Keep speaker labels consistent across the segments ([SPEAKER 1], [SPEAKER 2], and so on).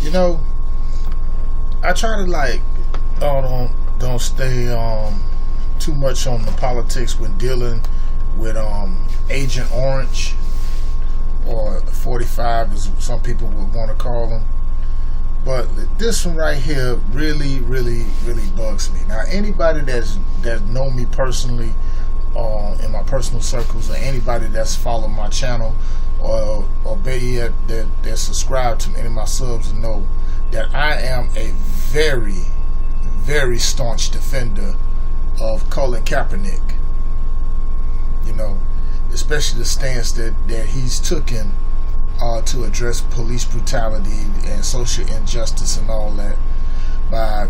[SPEAKER 1] You know, I try to like don't stay too much on the politics when dealing with Agent Orange, or 45 as some people would want to call them. But this one right here really bugs me. Now, anybody that know me personally, in my personal circles, or anybody that's followed my channel, or better yet, that subscribe to any of my subs, and know that I am a very staunch defender of Colin Kaepernick. You know, especially the stance that he's taken to address police brutality and social injustice and all that, by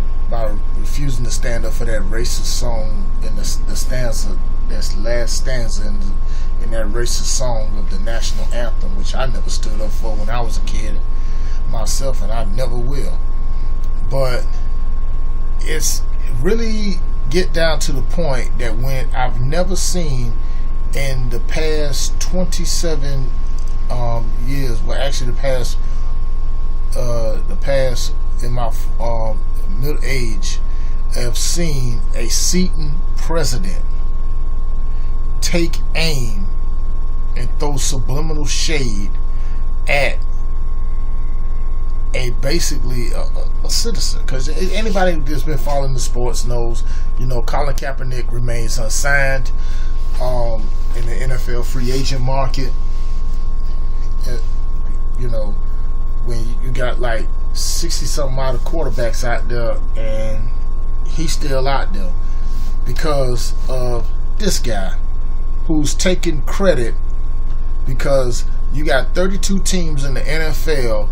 [SPEAKER 1] refusing to stand up for that racist song in the stanza, that last stanza in that racist song of the national anthem, which I never stood up for when I was a kid myself, and I never will. But it's really get down to the point that when I've never seen in the past 27 years, well, actually the past in my middle age, have seen a sitting president take aim and throw subliminal shade at basically a citizen. Because anybody that's been following the sports knows, you know, Colin Kaepernick remains unsigned in the NFL free agent market. You know, when you got like 60-something out of quarterbacks out there, and he's still out there because of this guy who's taking credit, because you got 32 teams in the NFL,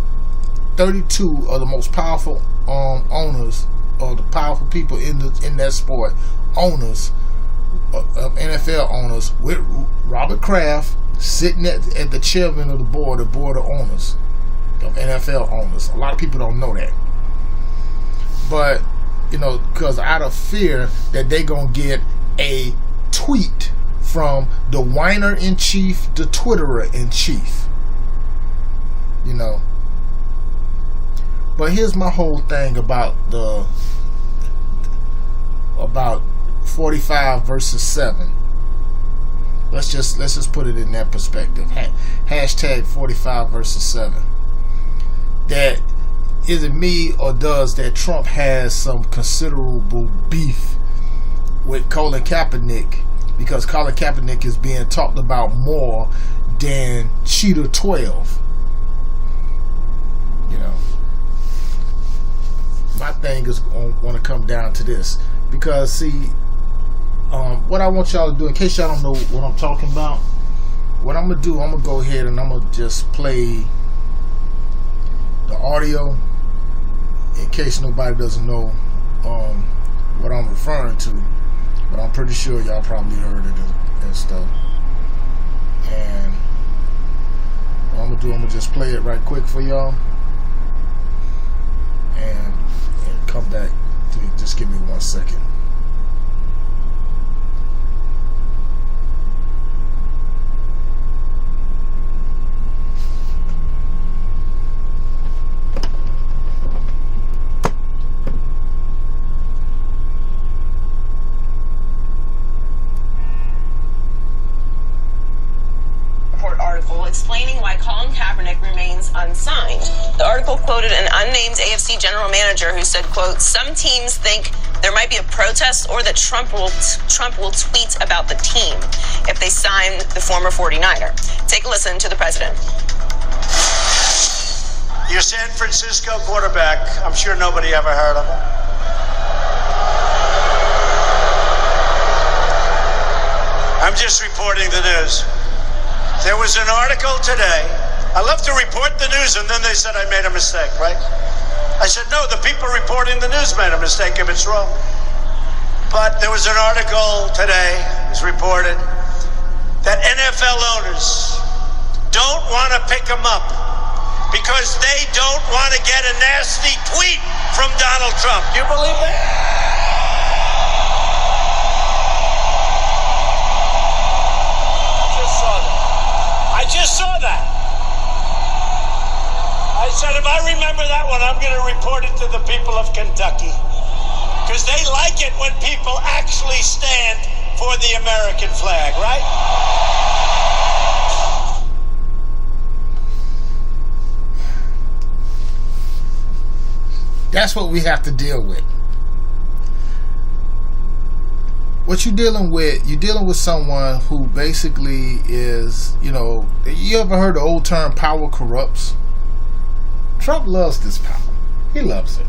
[SPEAKER 1] 32 of the most powerful owners, or the powerful people in that sport, owners of NFL owners, with Robert Kraft sitting at the chairman of the board of owners of NFL owners. A lot of people don't know that, but you know, because out of fear that they gonna get a tweet from the whiner in chief, the Twitterer in chief, you know. But here's my whole thing about 45 versus 7. Let's just put it in that perspective. Hashtag 45 versus 7. That is it me, or does that Trump has some considerable beef with Colin Kaepernick, because Colin Kaepernick is being talked about more than Cheetah 12. You know, my thing is going to come down to this, because see, what I want y'all to do, in case y'all don't know what I'm talking about, what I'm going to do, I'm going to go ahead and I'm going to just play the audio, in case nobody doesn't know what I'm referring to, but I'm pretty sure y'all probably heard it and stuff. And what I'm going to do, I'm going to just play it right quick for y'all, and come back to it. Just give me 1 second.
[SPEAKER 2] Explaining why Colin Kaepernick remains unsigned. The article quoted an unnamed AFC general manager who said, quote, "Some teams think there might be a protest or that Trump will tweet about the team if they sign the former 49er. Take a listen to the president.
[SPEAKER 3] Your San Francisco quarterback, I'm sure nobody ever heard of him. I'm just reporting the news. There was an article today. I love to report the news, and then they said I made a mistake, right? I said, no, the people reporting the news made a mistake if it's wrong. But there was an article today, it was reported, that NFL owners don't want to pick them up because they don't want to get a nasty tweet from Donald Trump. Do you believe that? I just saw that. I said, if I remember that one, I'm going to report it to the people of Kentucky. Because they like it when people actually stand for the American flag, right?
[SPEAKER 1] That's what we have to deal with. What you're dealing with someone who basically is, you ever heard the old term power corrupts? Trump loves this power. He loves it.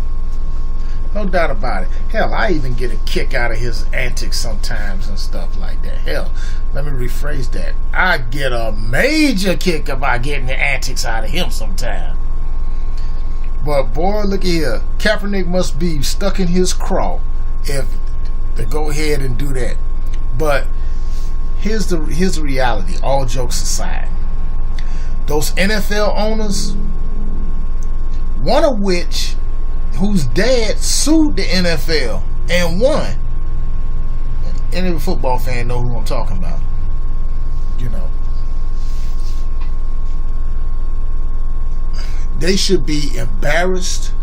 [SPEAKER 1] No doubt about it. Hell, I even get a kick out of his antics sometimes and stuff like that. Hell, let me rephrase that. I get a major kick about getting the antics out of him sometimes. But boy, look here. Kaepernick must be stuck in his craw if to go ahead and do that. But here's the reality, all jokes aside. Those NFL owners, one of which whose dad sued the NFL and won. Any football fan know who I'm talking about. They should be embarrassed.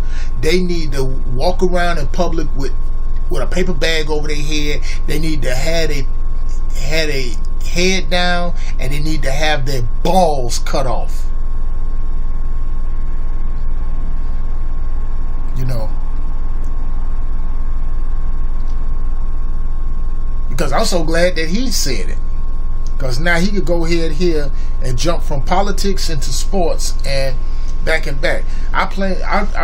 [SPEAKER 1] They need to walk around in public with a paper bag over their head. They need to have a head down, and they need to have their balls cut off. Because I'm so glad that he said it. Because now he could go ahead here and jump from politics into sports and back and back. I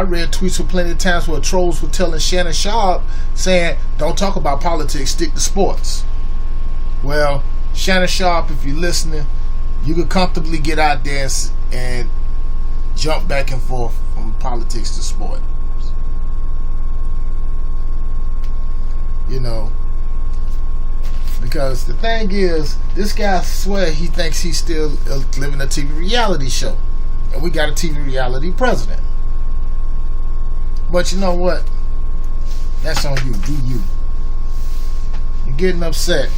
[SPEAKER 1] read tweets for plenty of times where trolls were telling Shannon Sharp, saying, don't talk about politics, stick to sports. Well, Shannon Sharp, if you're listening, you could comfortably get out there and jump back and forth from politics to sport. Because the thing is, this guy swear he thinks he's still living a TV reality show. And we got a TV reality president. But you know what? That's on you. Do you. You're getting upset.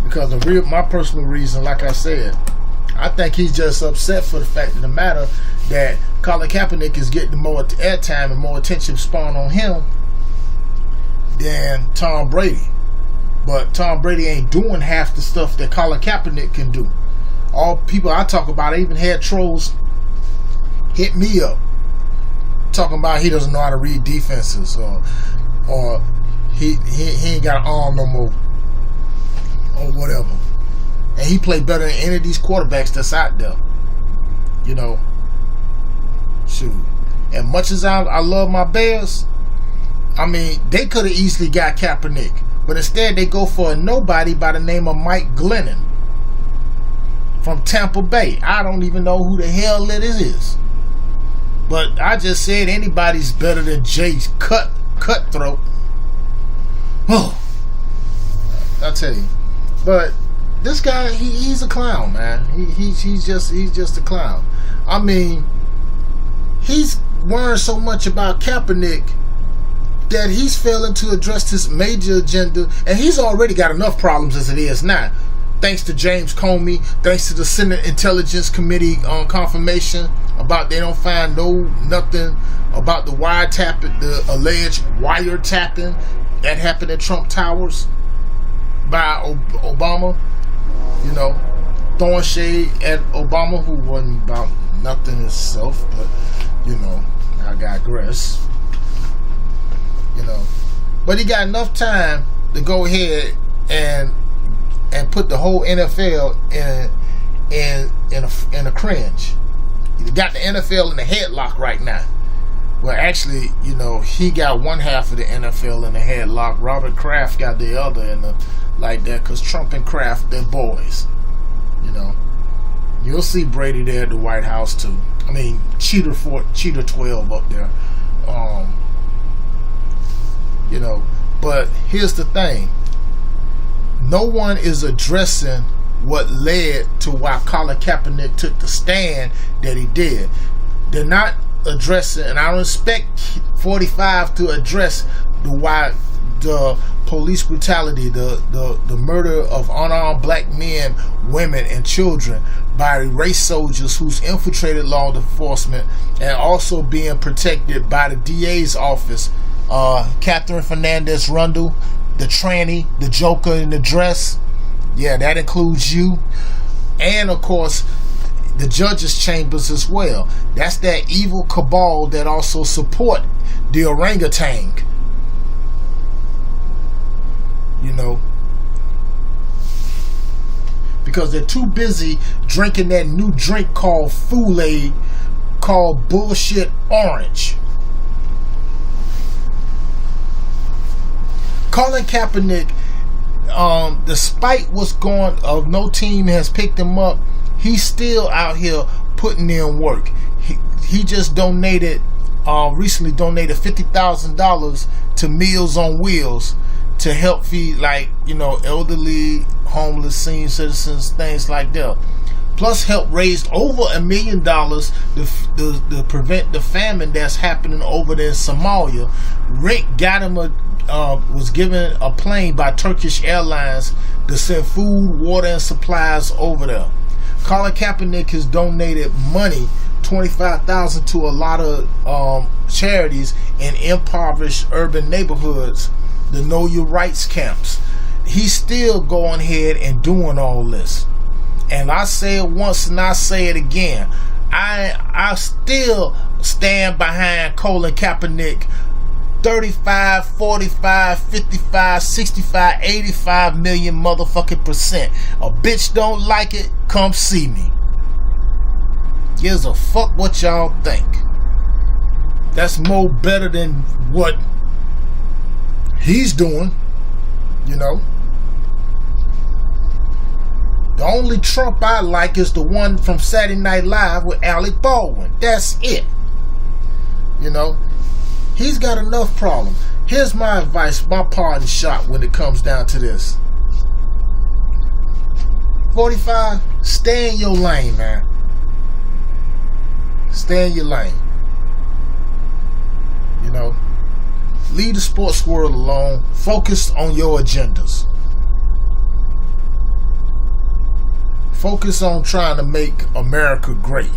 [SPEAKER 1] Because my personal reason, like I said, I think he's just upset for the fact of the matter that Colin Kaepernick is getting more airtime and more attention spawned on him than Tom Brady. But Tom Brady ain't doing half the stuff that Colin Kaepernick can do. All people I talk about, I even had trolls hit me up talking about he doesn't know how to read defenses, or he ain't got an arm no more, or whatever. And he played better than any of these quarterbacks that's out there. Shoot. And much as I love my Bears, I mean, they could have easily got Kaepernick, but instead they go for a nobody by the name of Mike Glennon from Tampa Bay. I don't even know who the hell it is. But I just said anybody's better than Jay's cutthroat. Oh, I'll tell you. But this guy, he's a clown, man. He's just a clown. I mean, he's worrying so much about Kaepernick that he's failing to address this major agenda, and he's already got enough problems as it is now. Thanks to James Comey, thanks to the Senate Intelligence Committee on confirmation about they don't find nothing about the alleged wiretapping that happened at Trump Towers by Obama. Throwing shade at Obama, who wasn't about nothing himself, but I digress. But he got enough time to go ahead and put the whole NFL in a cringe. He got the NFL in a headlock right now. Well, actually, he got one half of the NFL in a headlock. Robert Kraft got the other like that, because Trump and Kraft, they're boys. You'll see Brady there at the White House too. I mean, Cheater 12 up there. But here's the thing. No one is addressing what led to why Colin Kaepernick took the stand that he did. They're not addressing, and I don't expect 45 to address the police brutality, the murder of unarmed black men, women, and children by race soldiers who's infiltrated law enforcement and also being protected by the DA's office. Catherine Fernandez Rundle, the tranny, the joker in the dress. Yeah, that includes you. And of course, the judges' chambers as well. That's that evil cabal that also support the orangutan. You know, because they're too busy drinking that new drink called Kool-Aid, called bullshit orange. Colin Kaepernick, despite what's going on, no team has picked him up. He's still out here putting in work. He just recently donated $50,000 to Meals on Wheels to help feed, elderly, homeless, senior citizens, things like that. Plus, help raised over $1 million to prevent the famine that's happening over there in Somalia. Rick got him was given a plane by Turkish Airlines to send food, water, and supplies over there. Colin Kaepernick has donated money, $25,000, to a lot of charities in impoverished urban neighborhoods, the Know Your Rights camps. He's still going ahead and doing all this. And I say it once and I say it again. I still stand behind Colin Kaepernick 35, 45, 55, 65, 85 million motherfucking percent. A bitch don't like it, come see me. Gives a fuck what y'all think. That's more better than what he's doing, you know. The only Trump I like is the one from Saturday Night Live with Alec Baldwin. That's it. You know, he's got enough problem. Here's my advice, my parting shot when it comes down to this. 45, stay in your lane, man. Stay in your lane. You know, leave the sports world alone. Focus on your agendas. Focus on trying to make America great,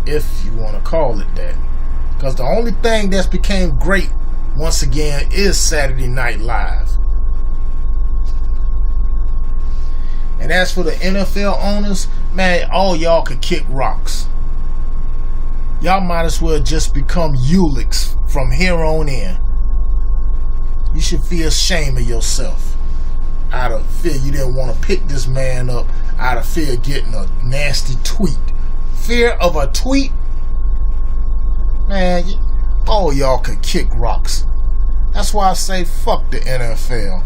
[SPEAKER 1] if you want to call it that. Because the only thing that's became great, once again, is Saturday Night Live. And as for the NFL owners, man, all y'all could kick rocks. Y'all might as well just become Ulix from here on in. You should feel ashamed of yourself. Out of fear you didn't want to pick this man up, out of fear of getting a nasty tweet. Fear of a tweet? Man, all y'all could kick rocks. That's why I say fuck the NFL.